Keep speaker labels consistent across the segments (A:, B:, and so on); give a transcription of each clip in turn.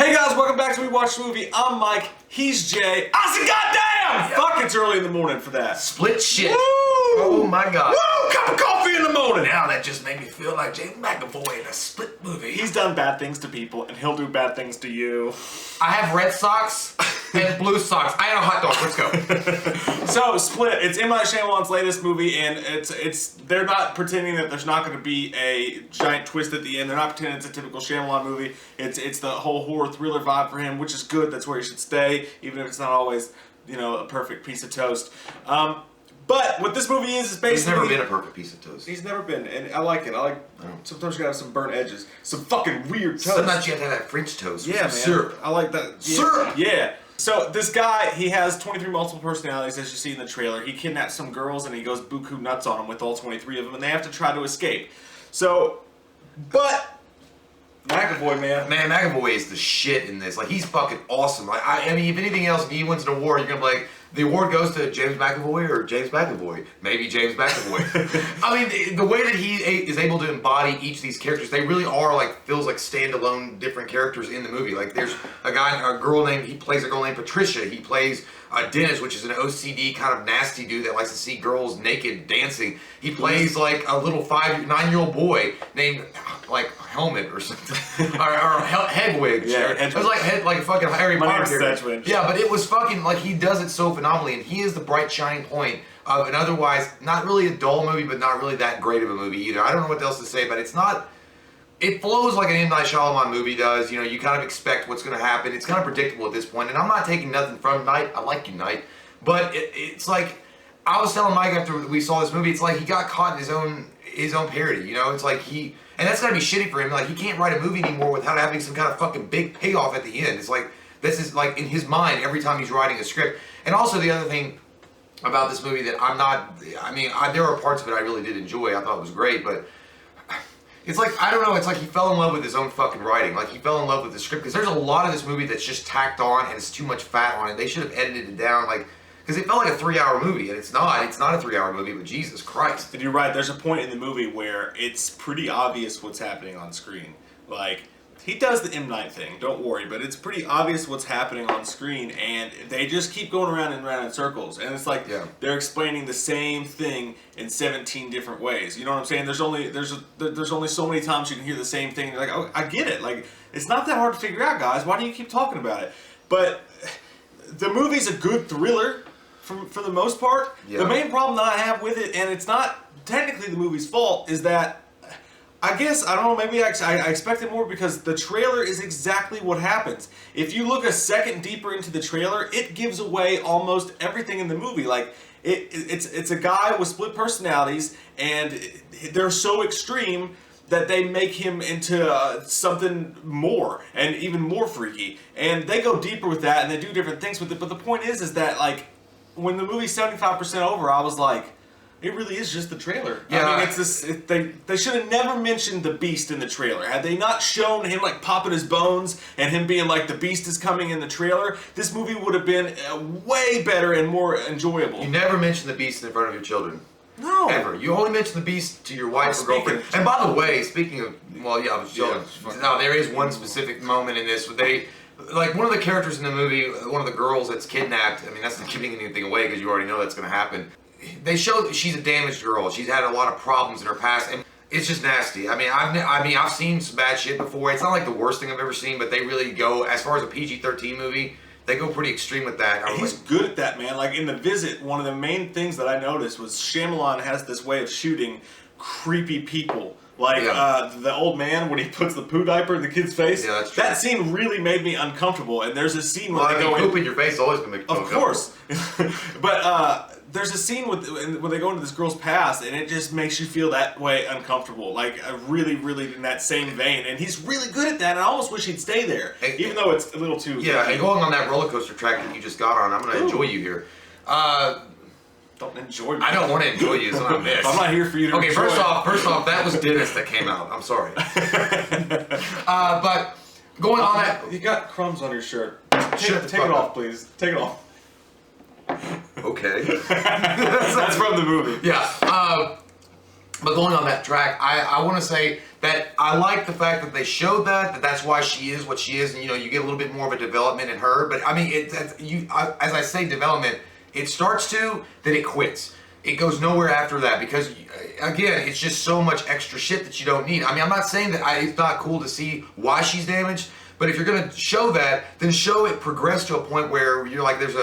A: Hey guys, welcome back to We Watch the Movie. I'm Mike, he's Jay. I said goddamn!
B: Yep.
A: Fuck, it's early in the morning for that.
B: Split shit.
A: Woo!
B: Oh my god.
A: Woo! Cup of coffee in the morning.
B: Now that just made me feel like James McAvoy in a Split movie.
A: He's done bad things to people, and he'll do bad things to you.
B: I have red socks and blue socks. I had a hot dog. Let's go.
A: So, Split, it's M. Night Shyamalan's latest movie, and they're not pretending that there's not going to be a giant twist at the end. They're not pretending it's a typical Shyamalan movie. It's the whole horror thriller vibe for him, which is good. That's where he should stay, even if it's not always, a perfect piece of toast. But what this movie is basically...
B: He's never been a perfect piece of toast.
A: He's never been, and I like it. Sometimes you gotta have some burnt edges. Some fucking weird toast.
B: Sometimes you have to have that French toast with
A: Yeah, man.
B: some syrup.
A: I like that. Yeah.
B: Syrup!
A: Yeah. So this guy, he has 23 multiple personalities, as you see in the trailer. He kidnaps some girls, and he goes buku nuts on them with all 23 of them, and they have to try to escape. So, but... McAvoy, man.
B: Man, McAvoy is the shit in this. Like, he's fucking awesome. Like, I mean, if anything else, if he wins an award, you're gonna be like, the award goes to James McAvoy or James McAvoy. Maybe James McAvoy. I mean, the way that he is able to embody each of these characters, they really are feels like standalone different characters in the movie. Like, there's he plays a girl named Patricia. He plays Dennis, which is an OCD kind of nasty dude that likes to see girls naked dancing. He plays like a little 9-year-old boy named Helmet or something, or Hedwig.
A: Yeah,
B: it was like a fucking Harry Potter character.
A: Sedgwick.
B: Yeah, but it was fucking he does it so phenomenally, and he is the bright shining point of an otherwise not really a dull movie, but not really that great of a movie either. I don't know what else to say, but it's not. It flows like an M. Night Shyamalan movie does. You kind of expect what's going to happen. It's kind of predictable at this point, and I'm not taking nothing from Night. I like you, Night, but it's like I was telling Mike after we saw this movie. It's like he got caught in his own parody. It's like and that's gotta be shitty for him. Like, he can't write a movie anymore without having some kind of fucking big payoff at the end. It's like this is like in his mind every time he's writing a script. And also the other thing about this movie that there are parts of it I really did enjoy. I thought it was great, but it's like, I don't know, it's like he fell in love with his own fucking writing. Like, he fell in love with the script, because there's a lot of this movie that's just tacked on and it's too much fat on it. They should have edited it down, because it felt like a 3-hour movie, and it's not a 3-hour movie, but Jesus Christ.
A: And you're right, there's a point in the movie where it's pretty obvious what's happening on screen. Like, he does the M. Night thing, don't worry, but it's pretty obvious what's happening on screen, and they just keep going around and around in circles. And it's like they're explaining the same thing in 17 different ways. You know what I'm saying? There's only so many times you can hear the same thing. You're like, oh, I get it. Like, it's not that hard to figure out, guys. Why do you keep talking about it? But the movie's a good thriller for the most part. Yeah. The main problem that I have with it, and it's not technically the movie's fault, is that I guess, I don't know, maybe I expected more, because the trailer is exactly what happens. If you look a second deeper into the trailer, it gives away almost everything in the movie. Like, it's a guy with split personalities, and they're so extreme that they make him into something more, and even more freaky. And they go deeper with that, and they do different things with it. But the point is that, like, when the movie's 75% over, I was like, it really is just the trailer.
B: Yeah.
A: I mean, they should have never mentioned the Beast in the trailer. Had they not shown him popping his bones and him being like, the Beast is coming in the trailer, this movie would have been way better and more enjoyable.
B: You never mention the Beast in front of your children.
A: No.
B: Ever. You only mention the Beast to your wife or girlfriend. And by the way, speaking of, children. No, there is one specific moment in this where one of the characters in the movie, one of the girls that's kidnapped, I mean, that's not giving anything away because you already know that's going to happen. They show that she's a damaged girl. She's had a lot of problems in her past, and it's just nasty. I've seen some bad shit before. It's not like the worst thing I've ever seen, but they really go, as far as a PG-13 movie, they go pretty extreme with that.
A: He's good at that, man. Like, in The Visit, one of the main things that I noticed was Shyamalan has this way of shooting creepy people. Like, the old man, when he puts the poo diaper in the kid's face.
B: Yeah, that's true.
A: That scene really made me uncomfortable. And there's a scene where they go in...
B: poop in your face is always going to make you uncomfortable.
A: Of course. But there's a scene when they go into this girl's past, and it just makes you feel that way uncomfortable. Like, really, really in that same vein. And he's really good at that, and I almost wish he'd stay there. Even though it's a little too...
B: Yeah, and going on that roller coaster track that you just got on, I'm going to enjoy you here.
A: Don't enjoy me.
B: I don't want to enjoy you, so I'm this.
A: I'm not here for you to enjoy.
B: Okay, first off, that was Dennis that came out. I'm sorry. But going on that...
A: You got crumbs on your shirt. Take it off, please. Take it off.
B: Okay.
A: That's from the movie.
B: Yeah. But going on that track, I want to say that I like the fact that they showed that's why she is what she is, and you get a little bit more of a development in her. But I mean, as I say, development, it starts to, then it quits. It goes nowhere after that because, again, it's just so much extra shit that you don't need. I mean, I'm not saying that it's not cool to see why she's damaged, but if you're gonna show that, then show it progress to a point where you're like, there's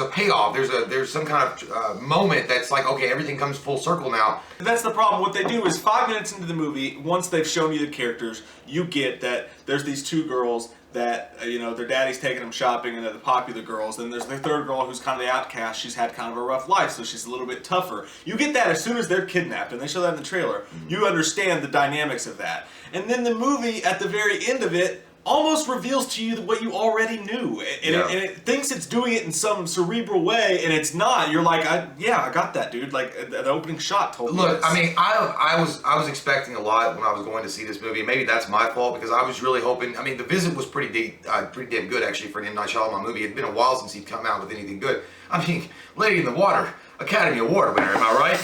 B: a payoff, there's some kind of moment that's like, okay, everything comes full circle now.
A: That's the problem. What they do is 5 minutes into the movie, once they've shown you the characters, you get that there's these two girls that, their daddy's taking them shopping and they're the popular girls. Then there's the third girl who's kind of the outcast. She's had kind of a rough life, so she's a little bit tougher. You get that as soon as they're kidnapped, and they show that in the trailer. You understand the dynamics of that. And then the movie, at the very end of it, almost reveals to you what you already knew, and it thinks it's doing it in some cerebral way, and it's not. You're like, I got that, dude. Like the opening shot told me.
B: Look, I mean, I was expecting a lot when I was going to see this movie. Maybe that's my fault because I was really hoping. I mean, The Visit was pretty damn good actually for an M. Night Shyamalan movie. It'd been a while since he'd come out with anything good. I mean, Lady in the Water, Academy Award winner, am I right?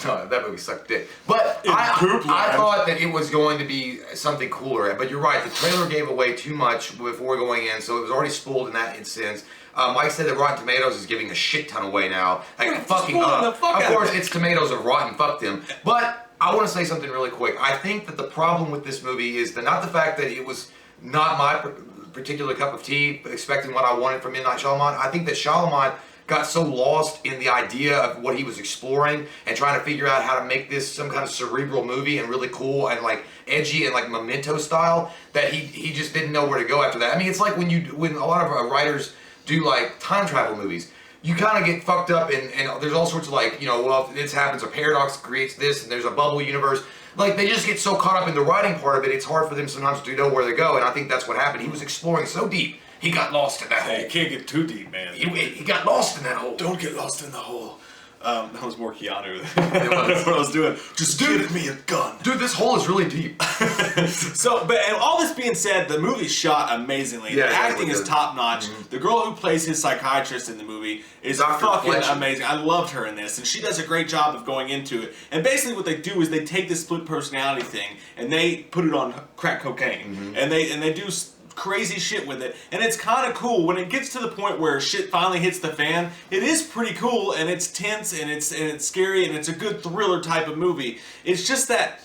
B: No, that movie sucked dick. But I thought that it was going to be something cooler. But you're right, the trailer gave away too much before going in, so it was already spoiled in that sense. Mike said that Rotten Tomatoes is giving a shit ton away now. Like, fucking up. Of course, it's tomatoes of rotten, fuck them. But I want to say something really quick. I think that the problem with this movie is not the fact that it was not my particular cup of tea, expecting what I wanted from M. Night Shyamalan. I think that Shyamalan got so lost in the idea of what he was exploring and trying to figure out how to make this some kind of cerebral movie and really cool and like edgy and like Memento style that he just didn't know where to go after that. I mean, it's like when a lot of writers do like time travel movies, you kind of get fucked up and there's all sorts of like, well, if this happens, a paradox creates this and there's a bubble universe. Like, they just get so caught up in the writing part of it, it's hard for them sometimes to know where they go, and I think that's what happened. He was exploring so deep. He got lost in that hole.
A: You can't get too deep, man.
B: He got lost in that hole.
A: Don't get lost in the hole. That was more Keanu than what I was doing. Just give me a gun.
B: Dude, this hole is really deep.
A: And all this being said, the movie's shot amazingly.
B: Yeah,
A: the acting is top notch. Mm-hmm. The girl who plays his psychiatrist in the movie is
B: Dr.
A: fucking
B: Fletcher.
A: amazing. I loved her in this, and she does a great job of going into it. And basically what they do is they take this split personality thing and they put it on crack cocaine. And they do crazy shit with it, and it's kind of cool when it gets to the point where shit finally hits the fan. It is pretty cool, and it's tense, and it's scary, and it's a good thriller type of movie. It's just that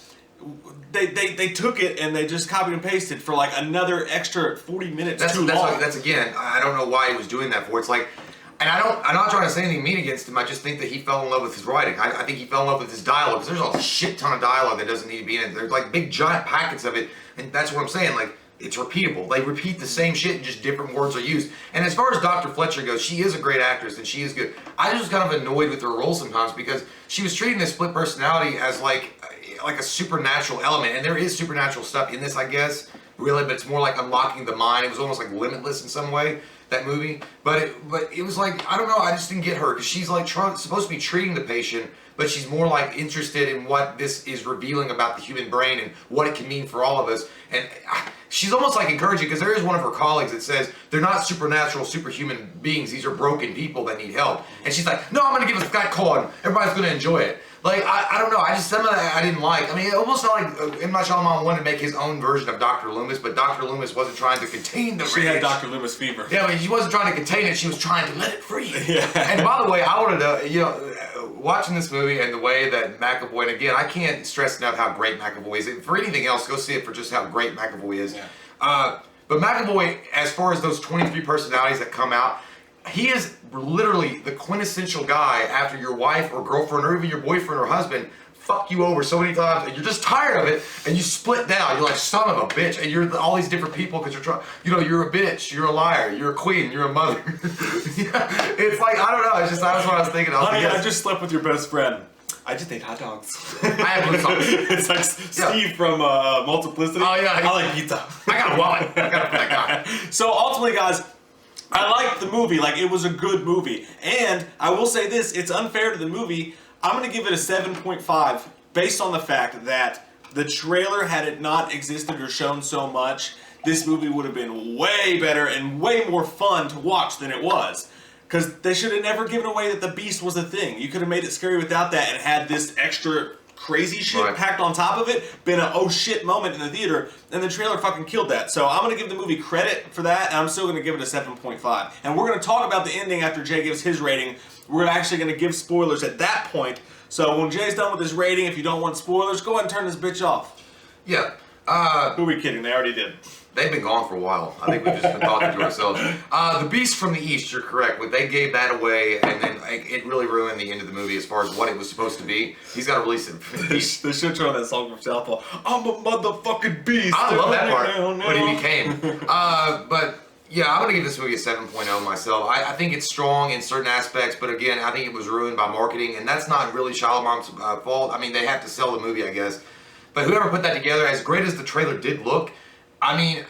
A: they took it and they just copied and pasted for like another extra 40 minutes too long.
B: That's again, I don't know why he was doing that for. It's like, and I'm not trying to say anything mean against him. I just think that he fell in love with his writing. I think he fell in love with his dialogue, because there's a shit ton of dialogue that doesn't need to be in it. There's like big giant packets of it, and that's what I'm saying. Like, it's repeatable. They repeat the same shit and just different words are used. And as far as Dr. Fletcher goes, she is a great actress and she is good. I was kind of annoyed with her role sometimes because she was treating this split personality as like a supernatural element. And there is supernatural stuff in this, I guess, really, but it's more like unlocking the mind. It was almost like Limitless in some way, that movie. But it was like, I don't know, I just didn't get her because she's like supposed to be treating the patient, but she's more like interested in what this is revealing about the human brain and what it can mean for all of us. And she's almost like encouraging, because there is one of her colleagues that says they're not supernatural, superhuman beings. These are broken people that need help. And she's like, no, I'm going to give a fat call and everybody's going to enjoy it. Like, I don't know. Some of that I didn't like. I mean, it almost felt like M. Night Shyamalan wanted to make his own version of Dr. Loomis, but Dr. Loomis wasn't trying to contain the rage.
A: She had Dr. Loomis fever.
B: Yeah, I mean, she wasn't trying to contain it. She was trying to let it free.
A: Yeah.
B: And by the way, I wanted to, watching this movie and the way that McAvoy, and again, I can't stress enough how great McAvoy is. For anything else, go see it for just how great McAvoy is. Yeah. But McAvoy, as far as those 23 personalities that come out, he is literally the quintessential guy after your wife or girlfriend or even your boyfriend or husband fuck you over so many times and you're just tired of it and you split down. You're like, son of a bitch, and you're all these different people because you're trying, you're a bitch, you're a liar, you're a queen, you're a mother. Yeah, it's like, I don't know, it's just, that's what I was thinking.
A: Honey, I just slept with your best friend. I just ate hot dogs.
B: I have blue socks.
A: It's like Steve from Multiplicity.
B: Oh yeah.
A: I like pizza.
B: I got a wallet. I got it for that guy.
A: So ultimately, guys, I liked the movie. Like, it was a good movie. And I will say this, it's unfair to the movie. I'm going to give it a 7.5 based on the fact that the trailer, had it not existed or shown so much, this movie would have been way better and way more fun to watch than it was. Because they should have never given away that the Beast was a thing. You could have made it scary without that and had this extra crazy shit
B: Right.
A: packed on top of it, been a oh shit moment in the theater, and the trailer fucking killed that. So I'm gonna give the movie credit for that, and I'm still gonna give it a 7.5. And we're gonna talk about the ending after Jay gives his rating. We're actually gonna give spoilers at that point. So when Jay's done with his rating, if you don't want spoilers, go ahead and turn this bitch off.
B: Yeah.
A: Who are we kidding? They already did.
B: They've been gone for a while. I think we've just been talking to ourselves. The Beast from the East, you're correct. When they gave that away, and then it really ruined the end of the movie as far as what it was supposed to be. He's got to release it.
A: They should throw that song from Southpaw. I'm a motherfucking beast.
B: I love that part, what he became. But yeah, I'm going to give this movie a 7.0 myself. I think it's strong in certain aspects, but again, I think it was ruined by marketing, and that's not really Shalamar's fault. I mean, they have to sell the movie, I guess. But whoever put that together, as great as the trailer did look, I mean,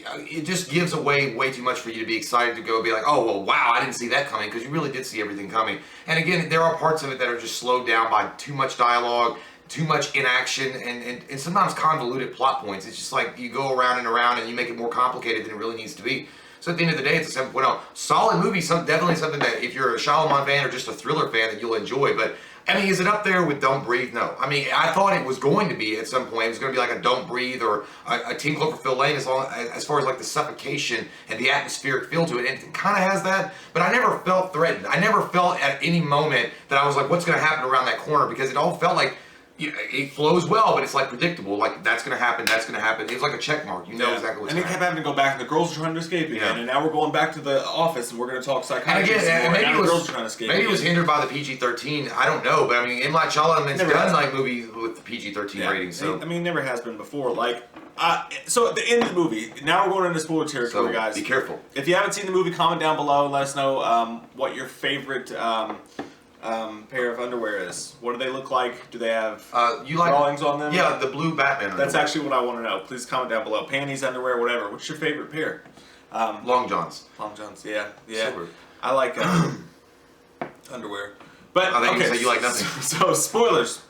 B: it just gives away way too much for you to be excited to go be like, oh, well, wow, I didn't see that coming, because you really did see everything coming. And again, there are parts of it that are just slowed down by too much dialogue, too much inaction, and sometimes convoluted plot points. It's just like you go around and you make it more complicated than it really needs to be. So at the end of the day, it's a 7.0. Solid movie, definitely something that if you're a Shalaman fan or just a thriller fan that you'll enjoy, but I mean, is it up there with Don't Breathe? No. I mean, I thought it was going to be at some point. It was going to be like a Don't Breathe or a Team Cloverfield Lane as far as like the suffocation and the atmospheric feel to it. And it kind of has that, but I never felt threatened. I never felt at any moment that I was like, what's going to happen around that corner? Because it all felt like it flows well, but it's like predictable. Like, that's going to happen, that's going to happen. It was like a check mark. You know exactly what's going to happen.
A: And it kept having to go back, and the girls are trying to escape again. And now we're going back to the office, and we're going to talk psychiatry.
B: And
A: maybe it
B: was hindered by the PG-13. I don't know, but I mean, M. Night Shyamalan's done like movies with the PG-13 rating. So
A: I mean, never has been before. Like, so at the end of the movie, now we're going into spoiler territory, guys.
B: Be careful.
A: If you haven't seen the movie, comment down below. Let us know what your favorite pair of underwear is. What do they look like? Do they have drawings on them?
B: Yeah, the blue Batman
A: That's
B: underwear.
A: actually what I want to know. Please comment down below. Panties, underwear, whatever. What's your favorite pair?
B: Long Johns.
A: Long Johns, yeah.
B: Silver.
A: I like underwear. But,
B: I think
A: okay.
B: you said you like nothing.
A: So, spoilers.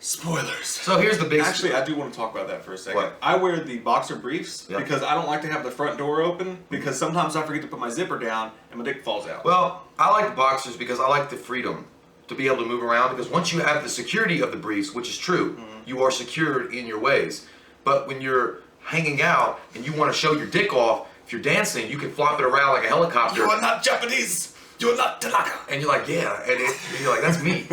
A: Spoilers.
B: So here's the big...
A: Actually, I do want to talk about that for a second.
B: What?
A: I wear the boxer briefs because I don't like to have the front door open because sometimes I forget to put my zipper down and my dick falls out.
B: Well, I like the boxers because I like the freedom to be able to move around, because once you have the security of the briefs, which is true, you are secured in your ways. But when you're hanging out and you want to show your dick off, if you're dancing, you can flop it around like a helicopter.
A: You are not Japanese! You're not Tanaka!
B: And you're like, yeah, and you're like, that's me.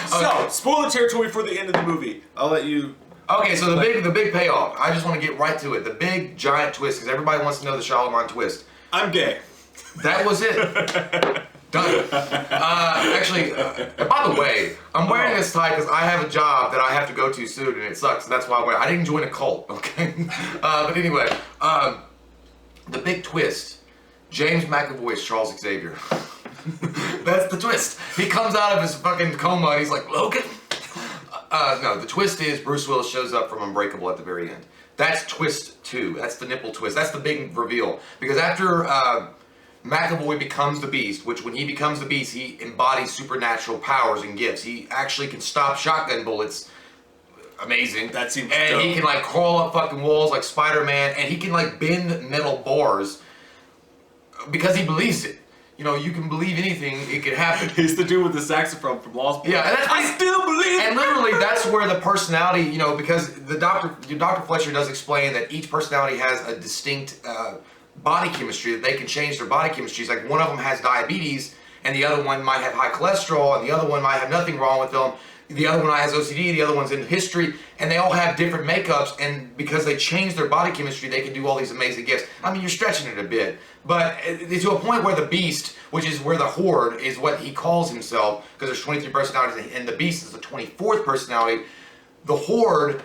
A: So, spoiler territory for the end of the movie. I'll let you...
B: Okay, so the big payoff. I just want to get right to it. The big giant twist, because everybody wants to know the Shalaman twist.
A: I'm gay.
B: That was it. Done. Actually, by the way, I'm wearing this tie because I have a job that I have to go to soon, and it sucks. That's why I didn't join a cult, okay? But anyway, the big twist. James McAvoy is Charles Xavier. That's the twist. He comes out of his fucking coma and he's like, Logan? No, the twist is Bruce Willis shows up from Unbreakable at the very end. That's twist 2. That's the nipple twist. That's the big reveal. Because after McAvoy becomes the Beast, which when he becomes the Beast, he embodies supernatural powers and gifts. He actually can stop shotgun bullets. Amazing.
A: That seems
B: And
A: dope.
B: he can like crawl up fucking walls like Spider-Man, and he can like bend metal bars because he believes it. You know, you can believe anything, it can happen.
A: He's the dude with the saxophone from Lost Boys.
B: Yeah, and that's
A: I still believe.
B: And literally, that's where the personality, you know, because Dr. Fletcher does explain that each personality has a distinct body chemistry, that they can change their body chemistries. Like one of them has diabetes, and the other one might have high cholesterol, and the other one might have nothing wrong with them. The other one has OCD, the other one's in history, and they all have different makeups, and because they change their body chemistry, they can do all these amazing gifts. I mean, you're stretching it a bit, but to a point where the Beast, which is where the Horde is what he calls himself, because there's 23 personalities, and the Beast is the 24th personality. The Horde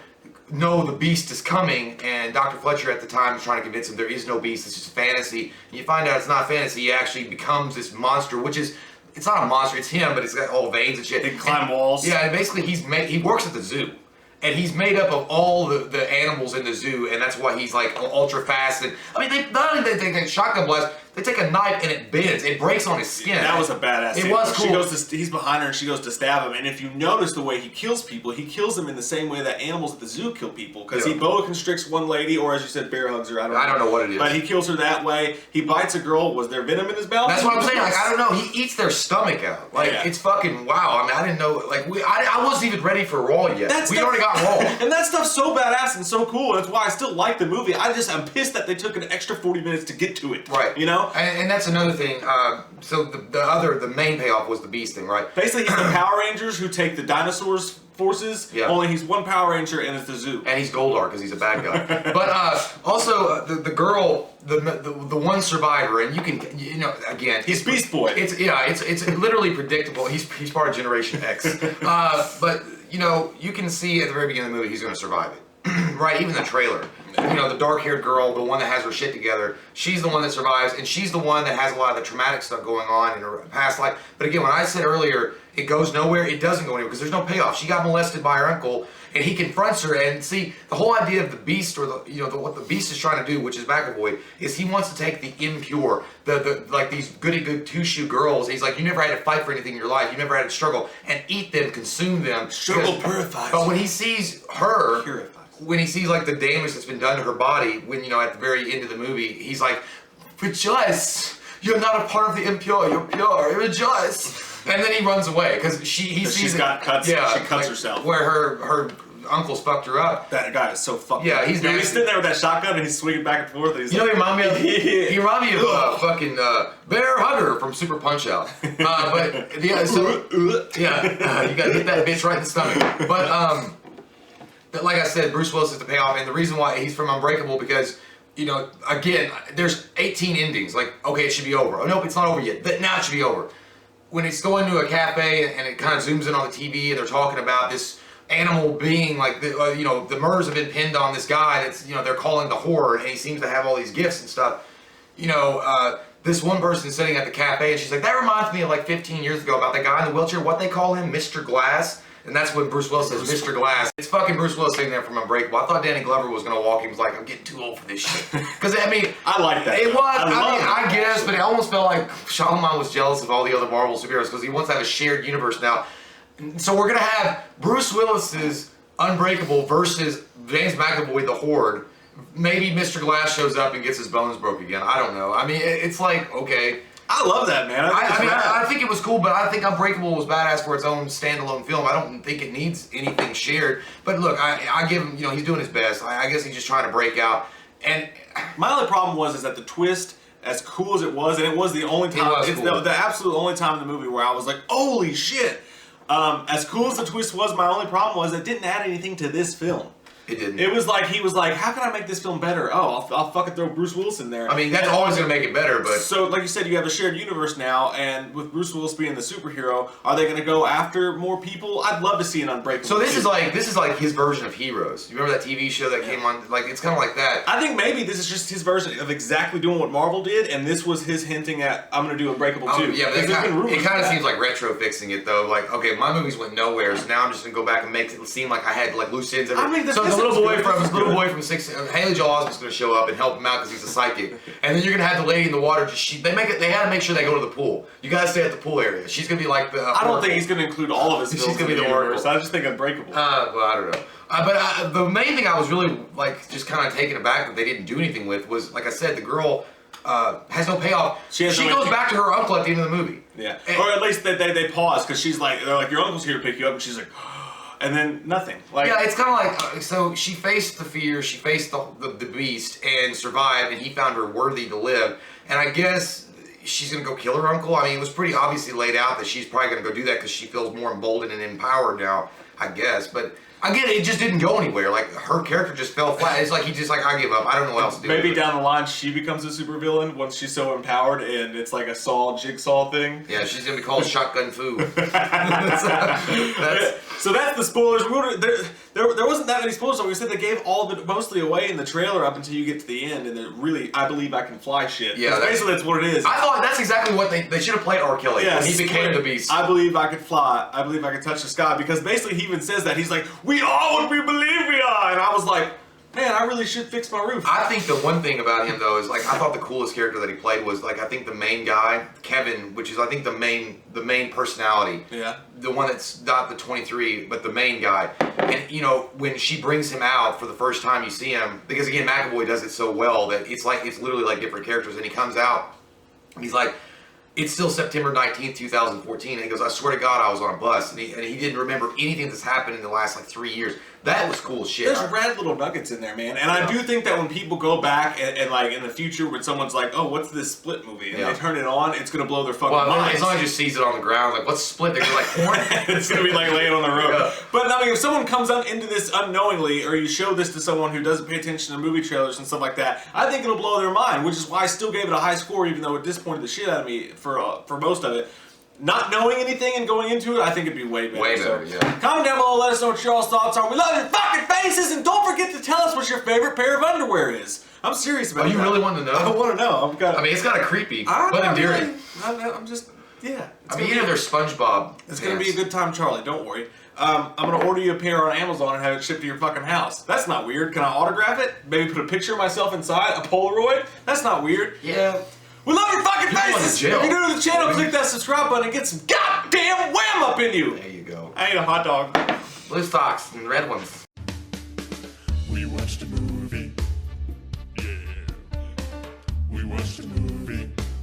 B: know the Beast is coming, and Dr. Fletcher at the time is trying to convince him there is no Beast, it's just fantasy. And you find out it's not fantasy, he actually becomes this monster, which is... It's not a monster, it's him, but it's got all veins and shit.
A: He can climb walls.
B: Yeah, and basically he works at the zoo. And he's made up of all the animals in the zoo, and that's why he's like ultra fast. And I mean, they not only they take shotgun blasts, They take a knife and it bends. It breaks on his skin.
A: That was a badass scene.
B: It was cool.
A: He's behind her and she goes to stab him. And if you notice the way he kills people, he kills them in the same way that animals at the zoo kill people. Because he boa constricts one lady, or as you said, bear hugs her. I don't know what it is. But he kills her that way. He bites a girl. Was there venom in his mouth?
B: That's what I'm saying. Like, I don't know. He eats their stomach out. Like, it's fucking wow. I mean, I didn't know. Like, I wasn't even ready for Raw yet. We already got Raw.
A: And that stuff's so badass and so cool. That's why I still like the movie. I'm pissed that they took an extra 40 minutes to get to it.
B: Right.
A: You know?
B: And that's another thing. So the main payoff was the Beast thing, right?
A: Basically, he's the Power Rangers who take the dinosaurs' forces. Yeah. Only he's one Power Ranger and it's the zoo.
B: And he's Goldar because he's a bad guy. But also the girl, the one survivor, and again,
A: he's Beast Boy.
B: It's literally predictable. He's part of Generation X. But you can see at the very beginning of the movie he's going to survive it. Right, even the trailer. The dark-haired girl, the one that has her shit together, she's the one that survives, and she's the one that has a lot of the traumatic stuff going on in her past life. But again, when I said earlier, it goes nowhere, it doesn't go anywhere, because there's no payoff. She got molested by her uncle, and he confronts her, and see, the whole idea of the Beast, or what the Beast is trying to do, which is McAvoy, is he wants to take the impure, like these goody-good two-shoe girls, he's like, you never had to fight for anything in your life, you never had to struggle, and eat them, consume them.
A: Struggle purifies.
B: But when he sees her, when he sees like the damage that's been done to her body, when at the very end of the movie, he's like, rejoice, you're not a part of the impure, you're pure, rejoice. And then he runs away because she's
A: got cuts. Yeah, she cuts herself
B: where her uncle's fucked her up.
A: That guy is so fucked.
B: Yeah,
A: up.
B: he's
A: sitting there with that shotgun and he's swinging back and forth. And he's
B: he remind me of fucking Bear Hugger from Super Punch Out. But yeah, so you gotta hit that bitch right in the stomach. But like I said, Bruce Willis is the payoff, and the reason why he's from Unbreakable because, again, there's 18 endings. Like, okay, it should be over. Oh, nope, it's not over yet. But now it should be over. When it's going to a cafe and it kind of zooms in on the TV and they're talking about this animal being, like, the murders have been pinned on this guy that's, they're calling the Horde, and he seems to have all these gifts and stuff. This one person sitting at the cafe, and she's like, that reminds me of like 15 years ago about the guy in the wheelchair. What they call him? Mr. Glass. And that's when Bruce Willis says, Mr. Glass. It's fucking Bruce Willis sitting there from Unbreakable. I thought Danny Glover was going to walk. He was like, I'm getting too old for this shit. Because, I mean...
A: I like that.
B: It was. I guess, but it almost felt like Shalimar was jealous of all the other Marvel superheroes because he wants to have a shared universe now. So we're going to have Bruce Willis's Unbreakable versus James McAvoy, the Horde. Maybe Mr. Glass shows up and gets his bones broke again. I don't know. I mean, it's like, okay...
A: I love that, man.
B: I think it was cool, but I think Unbreakable was badass for its own standalone film. I don't think it needs anything shared. But look, I give him, he's doing his best. I guess he's just trying to break out. And
A: my only problem is that the twist, as cool as it was, and it was the only time, the absolute only time in the movie where I was like, holy shit. As cool as the twist was, my only problem was it didn't add anything to this film.
B: It didn't.
A: It was like, he was like, how can I make this film better? Oh, I'll fucking throw Bruce Willis in there.
B: I mean, that's always going to make it better, but...
A: So, like you said, you have a shared universe now, and with Bruce Willis being the superhero, are they going to go after more people? I'd love to see an Unbreakable.
B: So this is like his version of Heroes. You remember that TV show that came on? Like, it's kind of like that.
A: I think maybe this is just his version of exactly doing what Marvel did, and this was his hinting at, I'm going to do Unbreakable too.
B: Yeah, but it kind of seems like retro-fixing it, though. Like, okay, my movies went nowhere, so now I'm just going to go back and make it seem like I had, like, loose ends.
A: I mean,
B: so the little boy from Haley Joel Osment's going to show up and help him out because he's a psychic, and then you're going to have the lady in the water. They had to make sure they go to the pool. You got to stay at the pool area. She's going to be like the.
A: I don't think he's going to include all of his. She's going to be the universe. I just think Unbreakable.
B: Well, I don't know. But the main thing I was really like just kind of taken aback that they didn't do anything with was, like I said, the girl has no payoff. She goes back to her uncle at the end of the movie.
A: Yeah, or at least they pause because they're like, your uncle's here to pick you up, and she's like. And then nothing. Like,
B: yeah, it's kind of like, so she faced the fear, she faced the beast and survived, and he found her worthy to live. And I guess she's going to go kill her uncle. I mean, it was pretty obviously laid out that she's probably going to go do that because she feels more emboldened and empowered now, I guess. But again, it just didn't go anywhere. Like, her character just fell flat. It's like he just like, I give up. I don't know what else to do.
A: Maybe down the line she becomes a supervillain once she's so empowered, and it's like a Jigsaw thing.
B: Yeah, she's gonna be called Shotgun Fu.
A: So that's the spoilers. There wasn't that many spoilers. Like we said, they gave all of it mostly away in the trailer up until you get to the end, and it really, I Believe I Can Fly shit.
B: Yeah,
A: basically that's what it is.
B: I thought that's exactly what they should have played R. Kelly when he became the Beast.
A: I believe I could fly. I believe I could touch the sky, because basically he even says that. He's like, we are what we believe we are, and I was like, man, I really should fix my roof.
B: I think the one thing about him though is like I thought the coolest character that he played was like I think the main guy, Kevin, which is I think the main personality.
A: Yeah.
B: The one that's not the 23, but the main guy. And you know, when she brings him out for the first time you see him, because again McAvoy does it so well that it's literally like different characters, and he comes out, he's like, it's still September 19th, 2014, and he goes, I swear to God I was on a bus, and he didn't remember anything that's happened in the last like 3 years. That was cool as shit.
A: There's rad little nuggets in there, man. And I do think that when people go back and like in the future when someone's like, oh, what's this Split movie? And they turn it on, it's going to blow their fucking minds.
B: As long as you sees it on the ground, like, what's Split? They're like, porn?
A: It's going to be like laying on the road.
B: Yeah.
A: But I mean, if someone comes up into this unknowingly, or you show this to someone who doesn't pay attention to movie trailers and stuff like that, I think it'll blow their mind, which is why I still gave it a high score, even though it disappointed the shit out of me for most of it. Not knowing anything and going into it, I think it'd be way better.
B: Way better, yeah.
A: Comment down below, let us know what your all's thoughts are. We love your fucking faces, and don't forget to tell us what your favorite pair of underwear is. I'm serious about
B: Oh, you
A: that.
B: really want to know?
A: I want to know.
B: I mean, it's kind of creepy,
A: I'm
B: but
A: not
B: endearing.
A: really- I'm just, yeah.
B: I mean, they're SpongeBob.
A: It's gonna be a good time, Charlie. Don't worry. I'm gonna order you a pair on Amazon and have it shipped to your fucking house. That's not weird. Can I autograph it? Maybe put a picture of myself inside, a Polaroid? That's not weird.
B: Yeah.
A: We love your fucking
B: People going to
A: faces!
B: jail.
A: If you're new to the channel, click that subscribe button and get some goddamn wham up in you!
B: There you go.
A: I ate a hot dog.
B: Blue stocks and red ones.
C: We watched a movie. Yeah. We watched a movie.